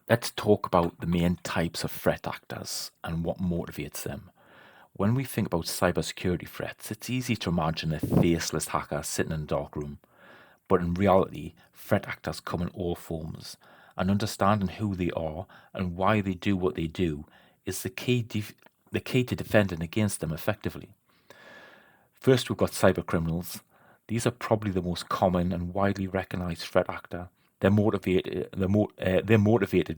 Let's talk about the main types of threat actors and what motivates them. When we think about cybersecurity threats, it's easy to imagine a faceless hacker sitting in a dark room. But in reality, threat actors come in all forms, and understanding who they are and why they do what they do is the key to defending against them effectively. First, we've got cybercriminals. These are probably the most common and widely recognized threat actor. They're motivated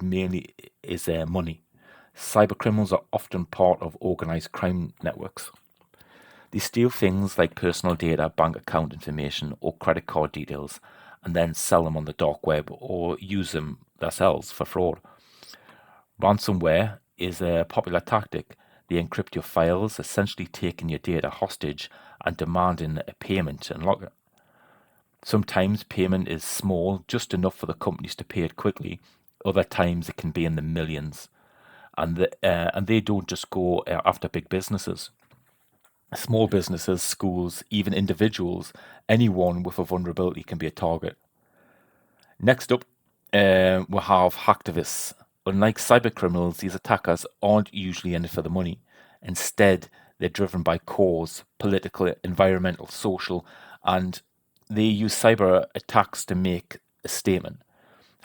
mainly is their money. Cybercriminals are often part of organized crime networks. They steal things like personal data, bank account information, or credit card details, and then sell them on the dark web or use them themselves for fraud. Ransomware is a popular tactic. They encrypt your files, essentially taking your data hostage and demanding a payment and lock it. Sometimes payment is small, just enough for the companies to pay it quickly. Other times it can be in the millions. And they don't just go after big businesses. Small businesses, schools, even individuals, anyone with a vulnerability can be a target. Next up, we have hacktivists. Unlike cybercriminals, these attackers aren't usually in it for the money. Instead, they're driven by cause, political, environmental, social, and they use cyber attacks to make a statement.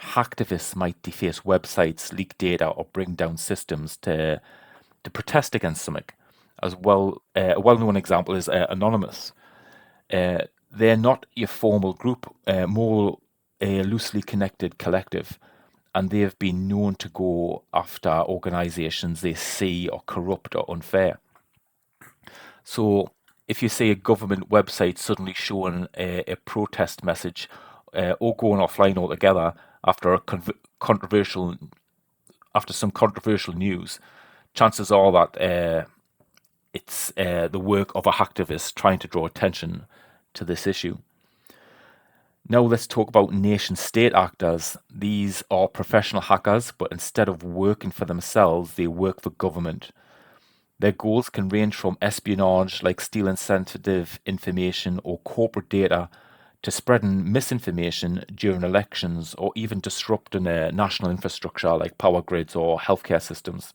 Hacktivists might deface websites, leak data, or bring down systems to protest against something. As well, a well-known example is Anonymous. They're not your formal group, more a loosely connected collective, and they have been known to go after organizations they see are corrupt or unfair. So, if you see a government website suddenly showing a protest message or going offline altogether after a controversial after some controversial news, chances are that it's the work of a hacktivist trying to draw attention to this issue. Now let's talk about nation state actors. These are professional hackers, but instead of working for themselves, they work for government. Their goals can range from espionage, like stealing sensitive information or corporate data, to spreading misinformation during elections or even disrupting national infrastructure like power grids or healthcare systems.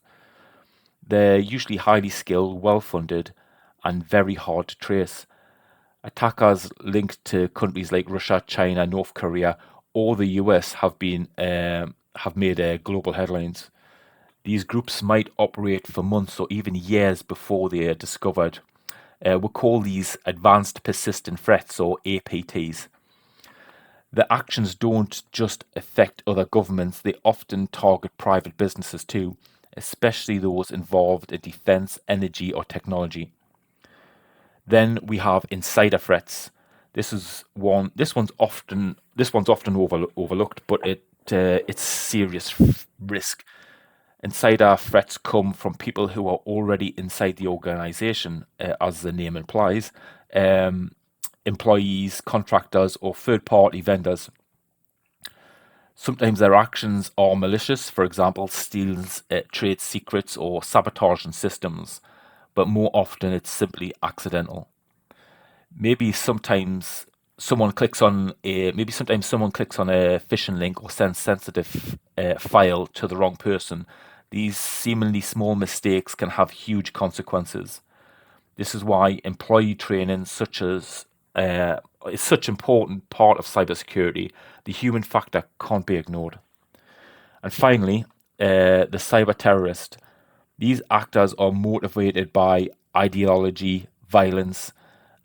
They're usually highly skilled, well funded, and very hard to trace. Attackers linked to countries like Russia, China, North Korea, or the US have made global headlines. These groups might operate for months or even years before they are discovered. We call these advanced persistent threats or APTs. The actions don't just affect other governments, they often target private businesses too, especially those involved in defense, energy, or technology. Then we have insider threats. This one's often overlooked, but it's serious risk. Insider threats come from people who are already inside the organization, as the name implies, um, employees, contractors, or third party vendors. Sometimes their actions are malicious, for example, steals trade secrets or sabotaging systems, but more often it's simply accidental. Maybe sometimes someone clicks on a phishing link or sends sensitive file to the wrong person. These seemingly small mistakes can have huge consequences. This is why employee training, such as is such an important part of cybersecurity. The human factor can't be ignored. And finally, the cyber terrorist. These actors are motivated by ideology, violence,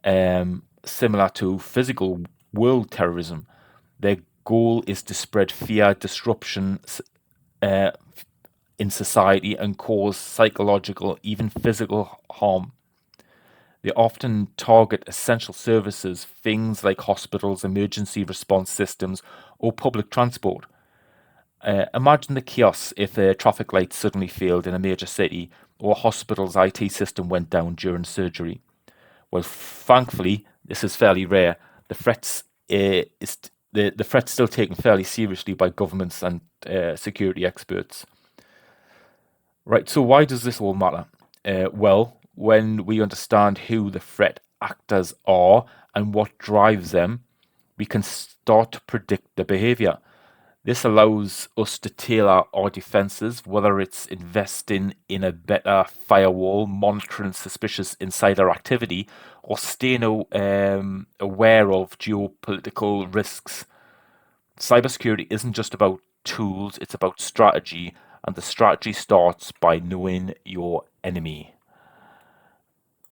similar to physical world terrorism. Their goal is to spread fear, disruption uh, in society, and cause psychological, even physical harm. They often target essential services, things like hospitals, emergency response systems, or public transport. Imagine the chaos if a traffic light suddenly failed in a major city or a hospital's IT system went down during surgery. Well, thankfully, this is fairly rare. The threats is the threat's still taken fairly seriously by governments and security experts. Right. So why does this all matter? Well, when we understand who the threat actors are and what drives them, we can start to predict the behavior. This allows us to tailor our defenses, whether it's investing in a better firewall, monitoring suspicious insider activity, or staying aware of geopolitical risks. Cybersecurity isn't just about tools, it's about strategy, and the strategy starts by knowing your enemy.